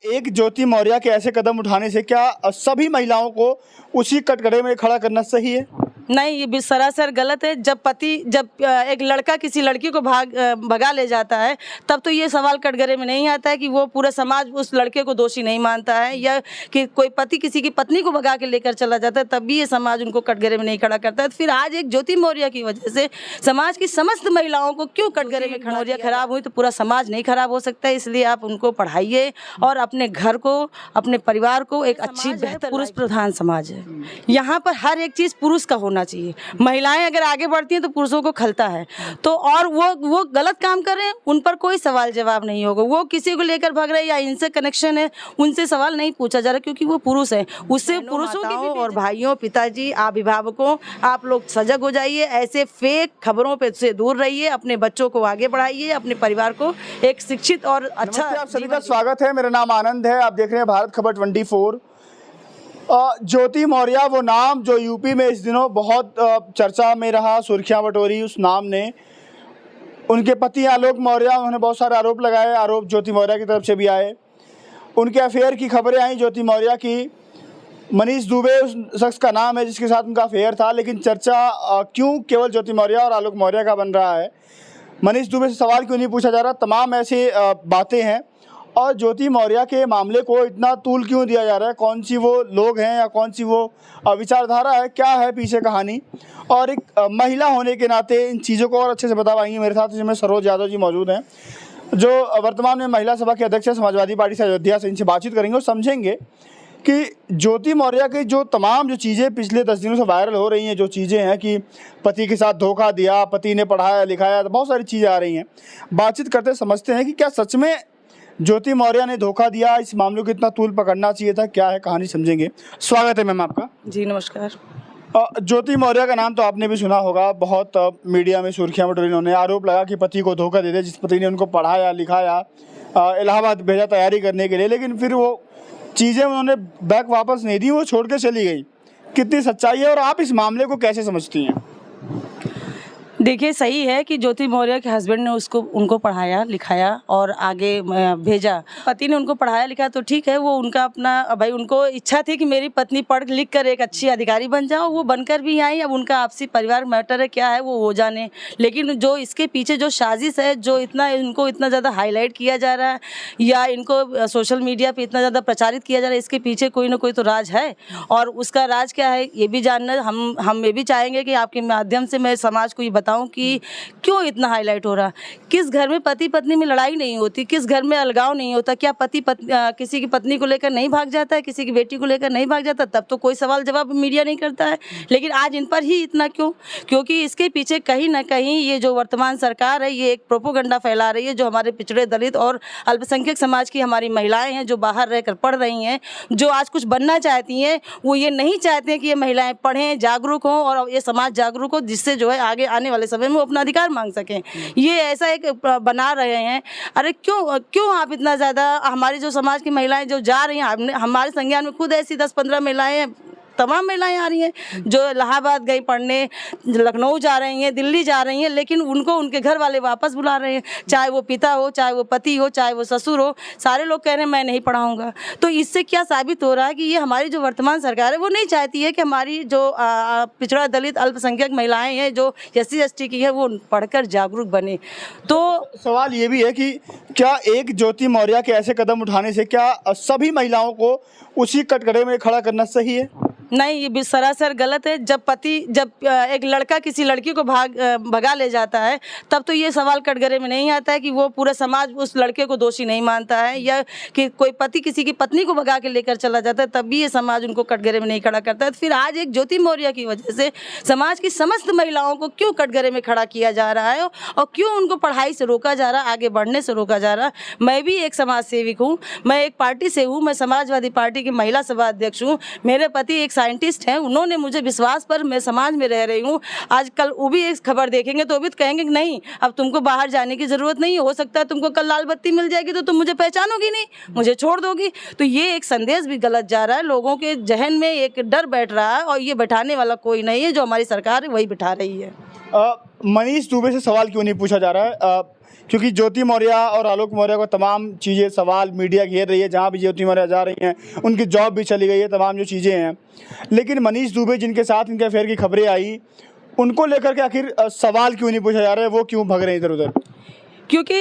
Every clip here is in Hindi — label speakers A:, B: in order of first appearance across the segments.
A: एक ज्योति मौर्य के ऐसे कदम उठाने से क्या सभी महिलाओं को उसी कटघरे में खड़ा करना सही है?
B: नहीं, ये भी सरासर गलत है। जब एक लड़का किसी लड़की को भगा ले जाता है, तब तो ये सवाल कटघरे में नहीं आता है कि वो पूरा समाज उस लड़के को दोषी नहीं मानता है, या कि कोई पति किसी की पत्नी को भगा के लेकर चला जाता है, तब भी ये समाज उनको कटघरे में नहीं खड़ा करता है। फिर आज एक ज्योति मौर्य की वजह से समाज की समस्त महिलाओं को क्यों कटघरे में खड़ा? मौर्य खराब हुई तो पूरा समाज नहीं खराब हो सकता है। इसलिए आप उनको पढ़ाइए और अपने घर को, अपने परिवार को एक अच्छी बेहतर। पुरुष प्रधान समाज है, यहाँ पर हर एक चीज़ पुरुष का होना चाहिए। महिलाएं अगर आगे बढ़ती हैं तो पुरुषों को खलता है, तो और वो गलत काम कर रहे हैं, उन पर कोई सवाल जवाब नहीं होगा। वो किसी को लेकर भाग रहे हैं या इनसे कनेक्शन है, उनसे सवाल नहीं पूछा जा रहा, क्योंकि वो पुरुष है। उससे पुरुषों की और भाइयों, पिताजी, अभिभावकों, आप लोग सजग हो जाइए। ऐसे फेक खबरों पे से दूर रहिए, अपने बच्चों को आगे बढ़ाइए, अपने परिवार को एक शिक्षित और अच्छा।
A: आप सभी का स्वागत है, मेरा नाम आनंद है। आप देख रहे हैं भारत खबर 24। ज्योति मौर्य वो नाम जो यूपी में इस दिनों बहुत चर्चा में रहा, सुर्खियां बटोरी उस नाम ने। उनके पति आलोक मौर्य, उन्होंने बहुत सारे आरोप लगाए, आरोप ज्योति मौर्य की तरफ से भी आए। उनके अफेयर की खबरें आई ज्योति मौर्य की। मनीष दुबे उस शख्स का नाम है जिसके साथ उनका अफेयर था, लेकिन चर्चा क्यों केवल ज्योति मौर्य और आलोक मौर्य का बन रहा है? मनीष दुबे से सवाल क्यों नहीं पूछा जा रहा? तमाम ऐसी बातें हैं। और ज्योति मौर्य के मामले को इतना तूल क्यों दिया जा रहा है? कौन सी वो लोग हैं या कौन सी वो विचारधारा है? क्या है पीछे कहानी? और एक महिला होने के नाते इन चीज़ों को और अच्छे से बता पाएंगे मेरे साथ जिसमें सरोज यादव जी मौजूद हैं, जो वर्तमान में महिला सभा के अध्यक्ष है समाजवादी पार्टी से अयोध्या से। इनसे बातचीत करेंगे और समझेंगे कि ज्योति मौर्य की जो तमाम जो चीज़ें पिछले 10 दिनों से वायरल हो रही हैं, जो चीज़ें हैं कि पति के साथ धोखा दिया, पति ने पढ़ाया लिखाया, तो बहुत सारी चीज़ें आ रही हैं। बातचीत करते समझते हैं कि क्या सच में ज्योति मौर्य ने धोखा दिया, इस मामले को इतना तूल पकड़ना चाहिए था, क्या है कहानी समझेंगे। स्वागत है मैम आपका।
B: जी नमस्कार।
A: ज्योति मौर्य का नाम तो आपने भी सुना होगा, बहुत मीडिया में सुर्खियां बटोरी। उन्होंने आरोप लगा कि पति को धोखा दे दिया, जिस पति ने उनको पढ़ाया लिखाया, इलाहाबाद भेजा तैयारी करने के लिए, लेकिन फिर वो चीज़ें उन्होंने बैक वापस नहीं दी, वो छोड़ के चली गई। कितनी सच्चाई है और आप इस मामले को कैसे समझती हैं?
B: देखिए, सही है कि ज्योति मौर्य के हस्बैंड ने उनको पढ़ाया लिखाया और आगे भेजा। पति ने उनको पढ़ाया लिखाया तो ठीक है, वो उनका अपना भाई, उनको इच्छा थी कि मेरी पत्नी पढ़ लिख कर एक अच्छी अधिकारी बन जाओ, वो बनकर भी आई। अब उनका आपसी परिवार मैटर है, क्या है वो जाने। लेकिन जो इसके पीछे जो साजिश है, जो इनको इतना ज़्यादा हाईलाइट किया जा रहा है या इनको सोशल मीडिया पर इतना ज़्यादा प्रचारित किया जा रहा है, इसके पीछे कोई ना कोई तो राज है। और उसका राज क्या है ये भी जानना हम ये भी चाहेंगे कि आपके माध्यम से मैं समाज को ये बताऊं कि क्यों इतना हाईलाइट हो रहा। किस घर में पति पत्नी में लड़ाई नहीं होती? किस घर में अलगाव नहीं होता? क्या पति किसी की पत्नी को लेकर नहीं भाग जाता है, किसी की बेटी को लेकर नहीं भाग जाता? तब तो कोई सवाल जवाब मीडिया नहीं करता है। लेकिन आज इन पर ही इतना क्यों? क्योंकि इसके पीछे कहीं ना कहीं ये जो वर्तमान सरकार है, ये एक प्रोपोगंडा फैला रही है, जो हमारे पिछड़े दलित और अल्पसंख्यक समाज की हमारी महिलाएं हैं, जो बाहर रहकर पढ़ रही हैं, जो आज कुछ बनना चाहती हैं, वो ये नहीं चाहते हैं कि ये महिलाएं पढ़ें, जागरूक हों और ये समाज जागरूक हो, जिससे जो है आगे आने वाले समय में वो अपना अधिकार मांग सकें। ये ऐसा एक बना रहे हैं। अरे क्यों आप इतना ज़्यादा, हमारी जो समाज की महिलाएं जो जा रही हैं, हमारे संज्ञान में खुद ऐसी 10-15 महिलाएं, तमाम महिलाएं आ रही हैं जो इलाहाबाद गई पढ़ने, लखनऊ जा रही हैं, दिल्ली जा रही हैं, लेकिन उनको उनके घर वाले वापस बुला रहे हैं। चाहे वो पिता हो, चाहे वो पति हो, चाहे वो ससुर हो, सारे लोग कह रहे हैं मैं नहीं पढ़ाऊंगा। तो इससे क्या साबित हो रहा है कि ये हमारी जो वर्तमान सरकार है वो नहीं चाहती है कि हमारी जो पिछड़ा दलित अल्पसंख्यक महिलाएं हैं, जो SC/ST की है, वो पढ़कर जागरूक बने। तो
A: सवाल ये भी है कि क्या एक ज्योति मौर्य के ऐसे कदम उठाने से क्या सभी महिलाओं को उसी कटघरे में खड़ा करना सही है?
B: नहीं, ये भी सरासर गलत है। जब एक लड़का किसी लड़की को भगा ले जाता है, तब तो ये सवाल कटघरे में नहीं आता है कि वो पूरा समाज उस लड़के को दोषी नहीं मानता है, या कि कोई पति किसी की पत्नी को भगा के लेकर चला जाता है, तब भी ये समाज उनको कटघरे में नहीं खड़ा करता है। फिर आज एक ज्योति मौर्य की वजह से समाज की समस्त महिलाओं को क्यों कटघरे में खड़ा किया जा रहा है और क्यों उनको पढ़ाई से रोका जा रहा है, आगे बढ़ने से रोका जा रहा है। मैं भी एक समाज सेविक हूँ, मैं एक पार्टी से हूँ, मैं समाजवादी पार्टी की महिला सभा अध्यक्ष हूँ। मेरे पति एक साइंटिस्ट हैं, उन्होंने मुझे विश्वास पर, मैं समाज में रह रही हूँ। आजकल वो भी एक खबर देखेंगे तो वो भी कहेंगे कि नहीं, अब तुमको बाहर जाने की ज़रूरत नहीं, हो सकता है तुमको कल लाल बत्ती मिल जाएगी तो तुम मुझे पहचानोगी नहीं, मुझे छोड़ दोगी। तो ये एक संदेश भी गलत जा रहा है, लोगों के जहन में एक डर बैठ रहा है और ये बैठाने वाला कोई नहीं है, जो हमारी सरकार है वही बिठा रही है।
A: मनीष दुबे से सवाल क्यों नहीं पूछा जा रहा है? क्योंकि ज्योति मौर्य और आलोक मौर्य को तमाम चीज़ें सवाल मीडिया घेर रही है, जहाँ भी ज्योति मौर्य जा रही हैं उनकी जॉब भी चली गई है, तमाम जो चीज़ें हैं। लेकिन मनीष दुबे जिनके साथ इनके अफेयर की खबरें आई, उनको लेकर के आखिर सवाल क्यों नहीं पूछा जा रहा है, वो क्यों भग रहे हैं इधर उधर?
B: क्योंकि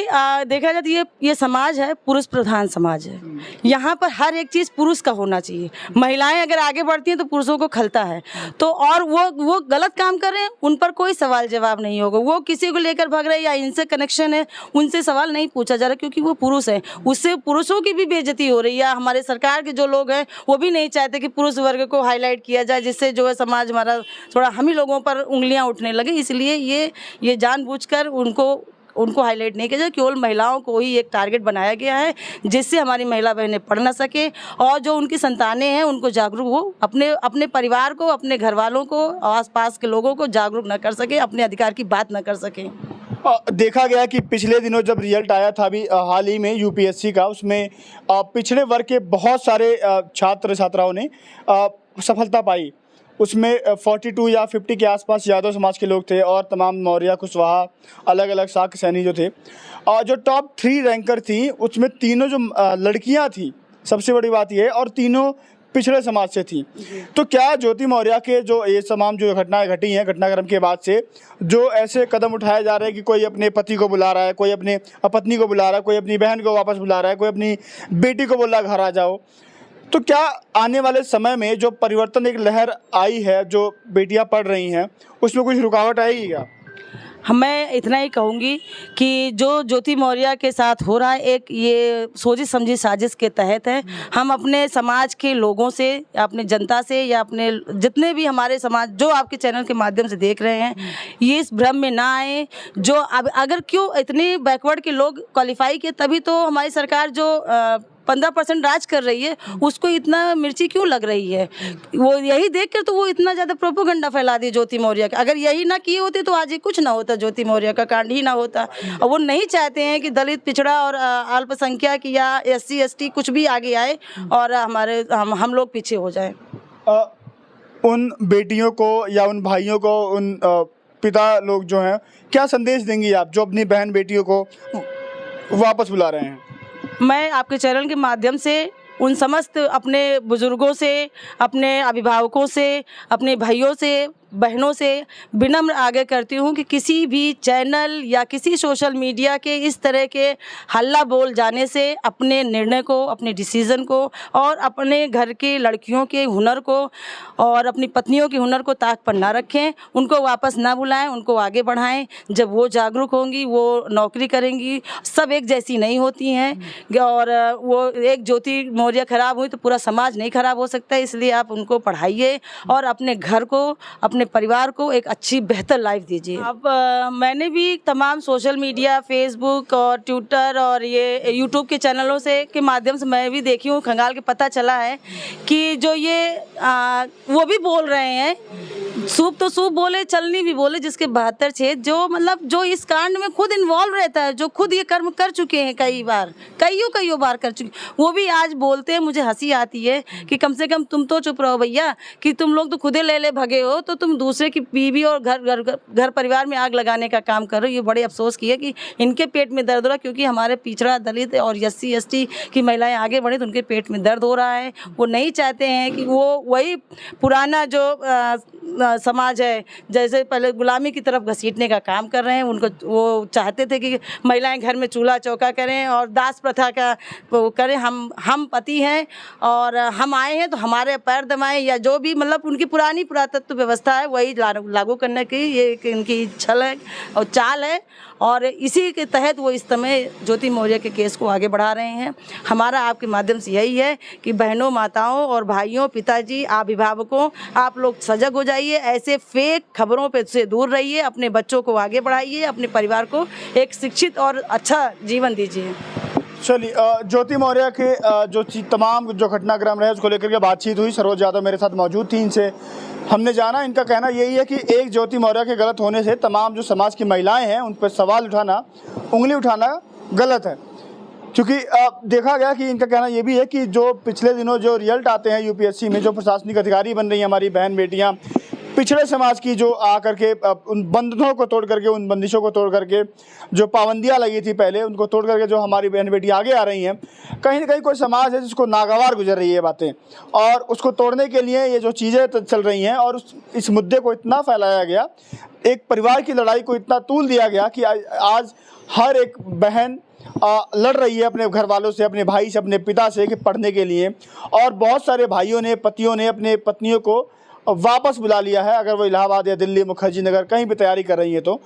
B: देखा जाए तो ये समाज है, पुरुष प्रधान समाज है। यहाँ पर हर एक चीज़ पुरुष का होना चाहिए। महिलाएं अगर आगे बढ़ती हैं तो पुरुषों को खलता है, तो और वो गलत काम कर रहे हैं, उन पर कोई सवाल जवाब नहीं होगा। वो किसी को लेकर भाग रहे हैं या इनसे कनेक्शन है, उनसे सवाल नहीं पूछा जा रहा, क्योंकि वो पुरुष हैं। उससे पुरुषों की भी बेइज्जती हो रही है। हमारे सरकार के जो लोग हैं वो भी नहीं चाहते कि पुरुष वर्ग को हाईलाइट किया जाए, जिससे जो है समाज हमारा थोड़ा हम ही लोगों पर उंगलियाँ उठने लगे। इसलिए ये जानबूझकर उनको हाईलाइट नहीं किया जाए। केवल महिलाओं को ही एक टारगेट बनाया गया है, जिससे हमारी महिला बहनें पढ़ ना सके, और जो उनकी संतानें हैं उनको जागरूक हो, अपने परिवार को, अपने घर वालों को, आसपास के लोगों को जागरूक ना कर सके, अपने अधिकार की बात ना कर सकें।
A: देखा गया कि पिछले दिनों जब रिजल्ट आया था अभी हाल ही में यूपीएससी का, उसमें पिछड़े वर्ग के बहुत सारे छात्र छात्राओं ने सफलता पाई। उसमें 42 या 50 के आसपास यादव समाज के लोग थे और तमाम मौर्य, कुशवाहा, अलग अलग शाक्य सैनी जो थे। और जो टॉप 3 रैंकर थी उसमें तीनों जो लड़कियां थी, सबसे बड़ी बात यह है, और तीनों पिछड़े समाज से थी। तो क्या ज्योति मौर्य के जो ये तमाम जो घटनाएं घटी हैं, घटनाक्रम के बाद से जो ऐसे कदम उठाए जा रहे हैं कि कोई अपने पति को बुला रहा है, कोई अपने पत्नी को बुला रहा है, कोई अपनी बहन को वापस बुला रहा है, कोई अपनी बेटी को बोल रहा है घर आ जाओ, तो क्या आने वाले समय में जो परिवर्तन, एक लहर आई है जो बेटियां पढ़ रही हैं, उसमें कुछ रुकावट आएगी क्या?
B: मैं इतना ही कहूँगी कि जो ज्योति मौर्य के साथ हो रहा है, एक ये सोची समझी साजिश के तहत है। हम अपने समाज के लोगों से, अपने जनता से, या अपने जितने भी हमारे समाज जो आपके चैनल के माध्यम से देख रहे हैं, ये इस भ्रम में ना आए। जो अब अगर क्यों इतने बैकवर्ड के लोग क्वालिफाई किए, तभी तो हमारी सरकार जो 15% राज कर रही है, उसको इतना मिर्ची क्यों लग रही है? वो यही देख कर तो वो इतना ज़्यादा प्रोपोगंडा फैला दी ज्योति मौर्य का। अगर यही ना किए होते तो आज ये कुछ ना होता, ज्योति मौर्य का कांड ही ना होता। और वो नहीं चाहते हैं कि दलित, पिछड़ा और अल्पसंख्यक या SC ST कुछ भी आगे आए और हम लोग पीछे हो जाएं।
A: उन बेटियों को या उन भाइयों को, उन पिता लोग जो हैं, क्या संदेश देंगी आप जो अपनी बहन बेटियों को वापस बुला रहे हैं?
B: मैं आपके चैनल के माध्यम से उन समस्त अपने बुजुर्गों से, अपने अभिभावकों से, अपने भाइयों से, बहनों से विनम्र आगे करती हूँ कि किसी भी चैनल या किसी सोशल मीडिया के इस तरह के हल्ला बोल जाने से अपने निर्णय को, अपने डिसीज़न को और अपने घर के लड़कियों के हुनर को और अपनी पत्नियों के हुनर को ताक पर ना रखें। उनको वापस ना बुलाएं, उनको आगे बढ़ाएं। जब वो जागरूक होंगी, वो नौकरी करेंगी। सब एक जैसी नहीं होती हैं, और वो एक ज्योति मौर्य खराब हुई तो पूरा समाज नहीं खराब हो सकता। इसलिए आप उनको पढ़ाइए और अपने घर को, अपने परिवार को एक अच्छी बेहतर लाइफ दीजिए। अब मैंने भी तमाम सोशल मीडिया, फेसबुक और ट्विटर और ये यूट्यूब के चैनलों से के माध्यम से मैं भी देखी हूँ, खंगाल के पता चला है कि जो ये वो भी बोल रहे हैं, सूप तो सूप बोले, चलनी भी बोले, जिसके 72 छेद, जो मतलब जो इस कांड में खुद इन्वॉल्व रहता है, जो खुद ये कर्म कर चुके हैं कईयों बार कर चुके, वो भी आज बोलते हैं। मुझे हंसी आती है कि कम से कम तुम तो चुप रहो भैया, कि तुम लोग तो खुदे ले भगे हो, तो तुम दूसरे की बीवी और घर परिवार में आग लगाने का काम कर रहे हो। ये बड़े अफसोस की है कि इनके पेट में दर्द हो रहा है, क्योंकि हमारे पिछड़ा, दलित और SC ST की महिलाएं आगे बढ़े तो उनके पेट में दर्द हो रहा है। वो नहीं चाहते हैं कि वो वही पुराना जो समाज है, जैसे पहले गुलामी की तरफ घसीटने का काम कर रहे हैं। उनको वो चाहते थे कि महिलाएं घर में चूल्हा चौका करें और दास प्रथा का वो करें। हम पति हैं और हम आए हैं तो हमारे पैर दबाएं, या जो भी मतलब उनकी पुरानी पुरातत्व व्यवस्था है वही लागू करने की ये इनकी छल है और चाल है। और इसी के तहत वो इस समय ज्योति मौर्य के केस को आगे बढ़ा रहे हैं। हमारा आपके माध्यम से यही है कि बहनों, माताओं और भाइयों, पिताजी, अभिभावकों, आप लोग सजग हो जाइए। ऐसे फेक खबरों पे से दूर रहिए, अपने बच्चों को आगे बढ़ाइए, अपने परिवार को एक शिक्षित और अच्छा जीवन दीजिए।
A: चलिए, ज्योति मौर्य के जो तमाम जो घटनाक्रम रहे उसको लेकर के बातचीत हुई। सरोज यादव मेरे साथ मौजूद थी, इनसे हमने जाना, इनका कहना यही है कि एक ज्योति मौर्य के गलत होने से तमाम जो समाज की महिलाएं हैं उन पर सवाल उठाना, उंगली उठाना गलत है। क्योंकि देखा गया कि इनका कहना ये भी है कि जो पिछले दिनों जो रिजल्ट आते हैं यूपीएससी में, जो प्रशासनिक अधिकारी बन रही हैं हमारी बहन बेटियां, पिछड़े समाज की जो आकर के उन बंधनों को तोड़ करके, उन बंदिशों को तोड़ करके, जो पाबंदियां लगी थी पहले, उनको तोड़ करके जो हमारी बहन बेटी आगे आ रही हैं, कहीं ना कहीं कोई समाज है जिसको नागवार गुजर रही है बातें, और उसको तोड़ने के लिए ये जो चीज़ें चल रही हैं और इस मुद्दे को इतना फैलाया गया, एक परिवार की लड़ाई को इतना तूल दिया गया कि आज हर एक बहन लड़ रही है अपने घर वालों से, अपने भाई से, अपने पिता से कि पढ़ने के लिए, और बहुत सारे भाइयों ने, पतियों ने अपने पत्नियों को वापस बुला लिया है, अगर वो इलाहाबाद या दिल्ली, मुखर्जी नगर कहीं भी तैयारी कर रही है तो।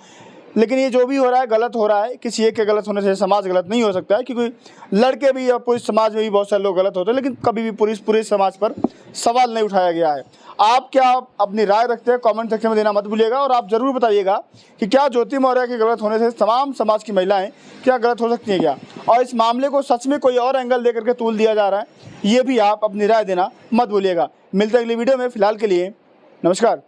A: लेकिन ये जो भी हो रहा है गलत हो रहा है। किसी एक के गलत होने से समाज गलत नहीं हो सकता है, क्योंकि लड़के भी या पुरुष समाज में भी बहुत सारे लोग गलत होते हैं, लेकिन कभी भी पूरे समाज पर सवाल नहीं उठाया गया है। आप क्या अपनी राय रखते हैं, कमेंट सेक्शन में देना मत भूलिएगा, और आप ज़रूर बताइएगा कि क्या ज्योति मौर्य के गलत होने से तमाम समाज की महिलाएं क्या गलत हो सकती हैं क्या, और इस मामले को सच में कोई और एंगल दे करके तूल दिया जा रहा है, ये भी आप अपनी राय देना मत भूलिएगा। मिलते हैं अगली वीडियो में, फिलहाल के लिए नमस्कार।